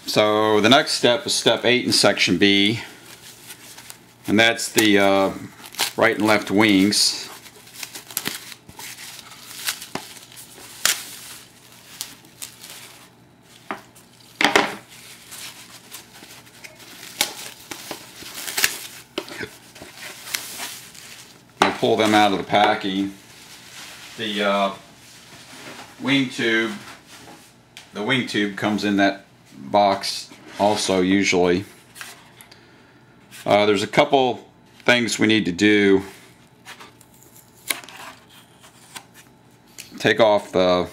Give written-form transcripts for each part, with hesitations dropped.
So the next step is step 8 in section B, and that's the right and left wings. We'll pull them out of the packing. The wing tube comes in that box also usually. There's a couple things we need to do. Take off the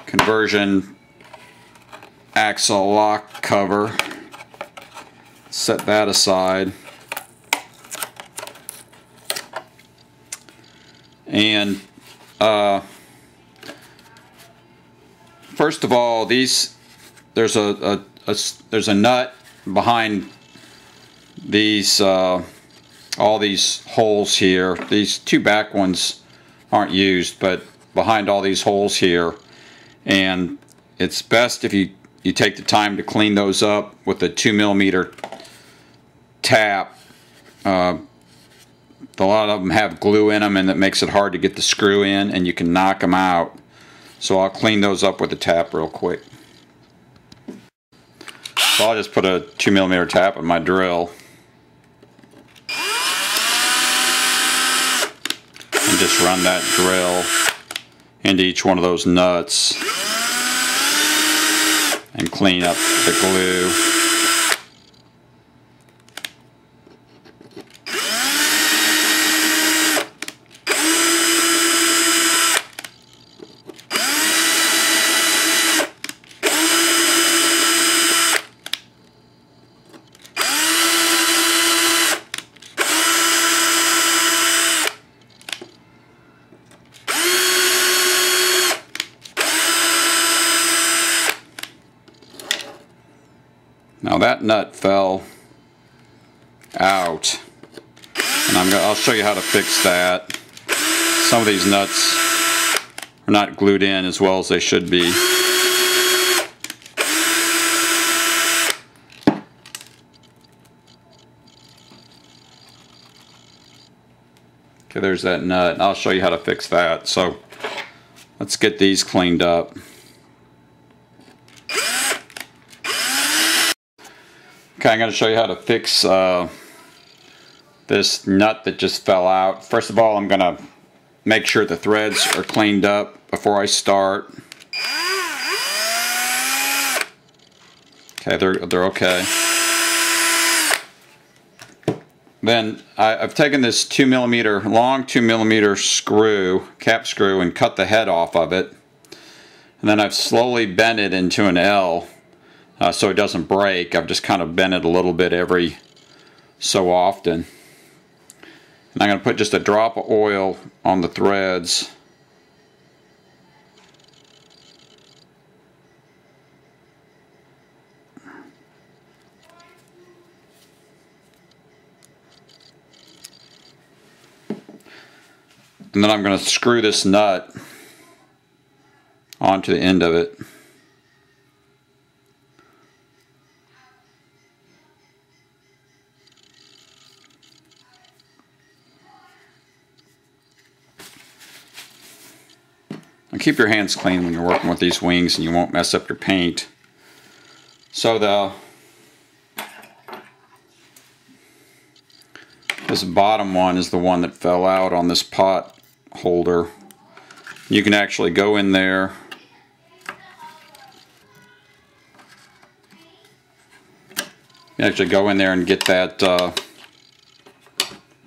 conversion axle lock cover, set that aside, and first of all, there's a nut behind these all these holes here. These two back ones aren't used, but behind all these holes here, and it's best if you take the time to clean those up with a 2mm tap. A lot of them have glue in them, and that makes it hard to get the screw in, and you can knock them out. So I'll clean those up with a tap real quick. So I'll just put a 2mm tap on my drill and just run that drill into each one of those nuts and clean up the glue. Now that nut fell out, and I'll show you how to fix that. Some of these nuts are not glued in as well as they should be. Okay, there's that nut. I'll show you how to fix that. So let's get these cleaned up. Okay, I'm going to show you how to fix this nut that just fell out. First of all, I'm going to make sure the threads are cleaned up before I start. Okay, they're okay. Then I've taken this 2mm, long 2mm screw, cap screw, and cut the head off of it. And then I've slowly bent it into an L. So it doesn't break. I've just kind of bent it a little bit every so often. And I'm going to put just a drop of oil on the threads. And then I'm going to screw this nut onto the end of it. And keep your hands clean when you're working with these wings, and you won't mess up your paint. So this bottom one is the one that fell out on this pot holder. You can actually go in there and get that. No,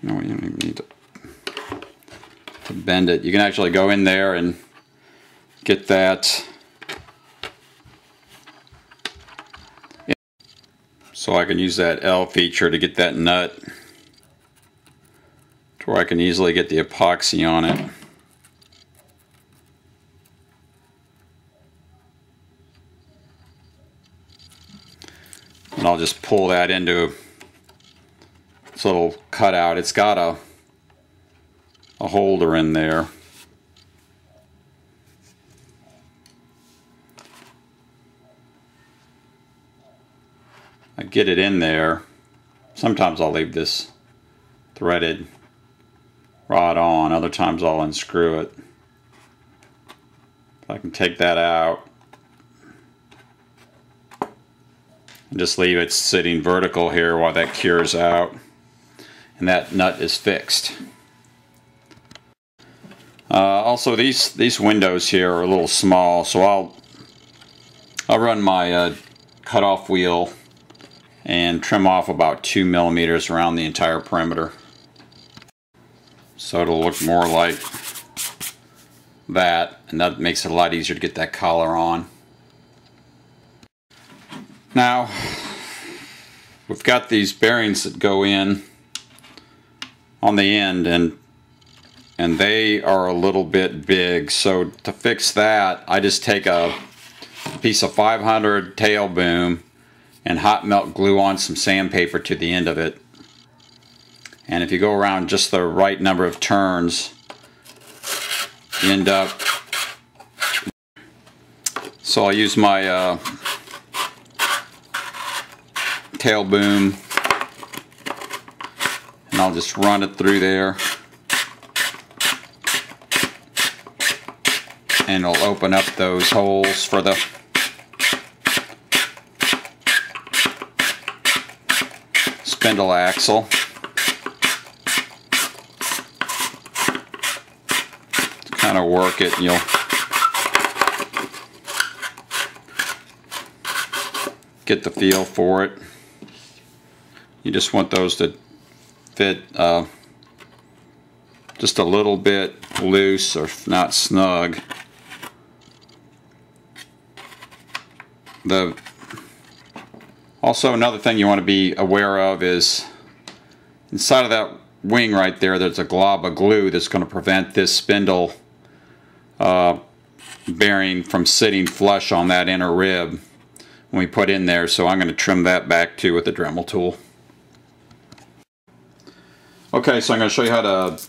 you don't even need to bend it. You can actually go in there and get that. So I can use that L feature to get that nut to where I can easily get the epoxy on it. And I'll just pull that into this little cutout. It's got a holder in there. I get it in there. Sometimes I'll leave this threaded rod on, other times I'll unscrew it. I can take that out and just leave it sitting vertical here while that cures out, and that nut is fixed. Also, these windows here are a little small, so I'll run my cutoff wheel and trim off about 2 millimeters around the entire perimeter, so it'll look more like that, and that makes it a lot easier to get that collar on. Now we've got these bearings that go in on the end, and they are a little bit big, so to fix that I just take a piece of 500 tail boom and hot melt glue on some sandpaper to the end of it, and if you go around just the right number of turns you end up. So I'll use my tail boom and I'll just run it through there, and it'll open up those holes for the spindle axle. Kind of work it and you'll get the feel for it. You just want those to fit just a little bit loose or not snug. Also, another thing you want to be aware of is inside of that wing right there, there's a glob of glue that's going to prevent this spindle bearing from sitting flush on that inner rib when we put in there, so I'm going to trim that back too with the Dremel tool. Okay, so I'm going to show you how to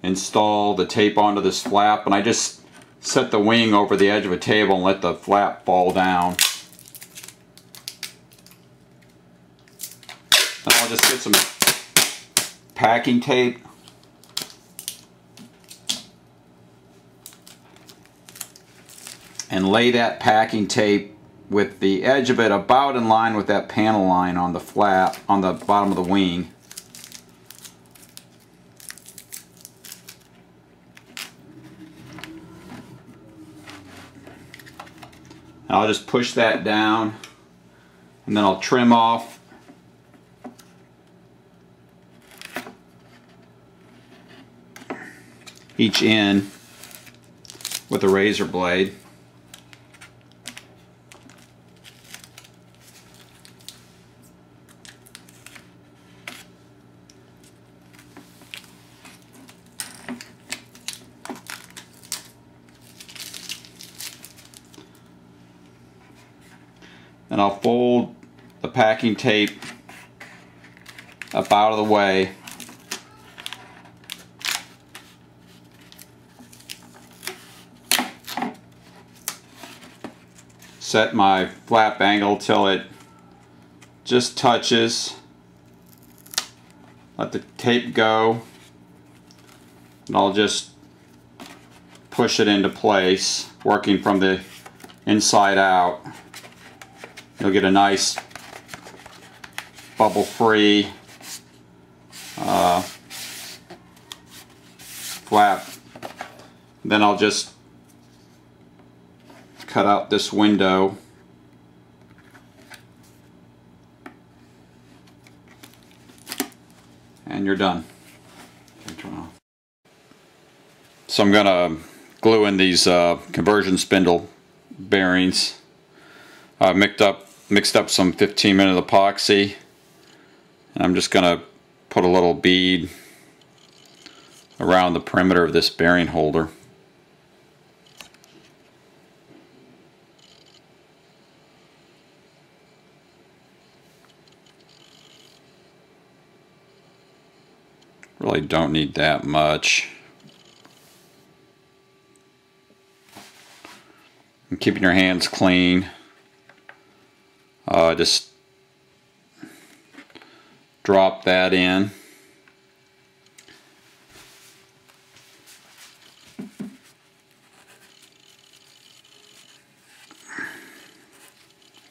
install the tape onto this flap, and I just set the wing over the edge of a table and let the flap fall down. And I'll just get some packing tape and lay that packing tape with the edge of it about in line with that panel line on the flap on the bottom of the wing. And I'll just push that down, and then I'll trim off each end with a razor blade. And I'll fold the packing tape up out of the way. Set my flap angle till it just touches. Let the tape go, and I'll just push it into place, working from the inside out. You'll get a nice bubble-free flap. Then I'll just cut out this window and you're done. So I'm going to glue in these conversion spindle bearings. Mixed up some 15-minute epoxy, and I'm just going to put a little bead around the perimeter of this bearing holder. Really don't need that much. And keeping your hands clean. Just drop that in.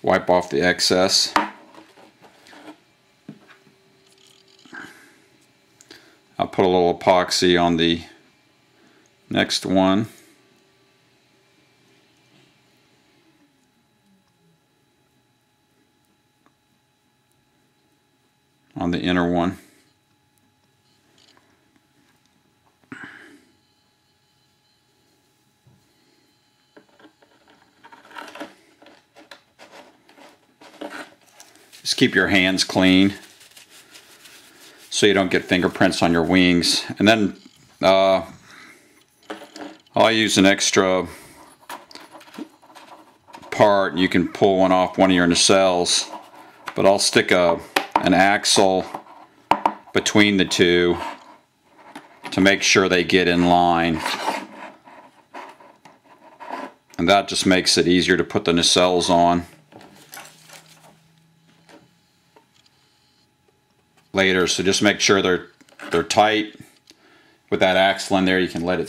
Wipe off the excess. I'll put a little epoxy on the next one. On the inner one. Just keep your hands clean so you don't get fingerprints on your wings. And then I'll use an extra part. You can pull one off one of your nacelles, but I'll stick an axle between the two to make sure they get in line. And that just makes it easier to put the nacelles on later. So just make sure they're tight with that axle in there. You can let it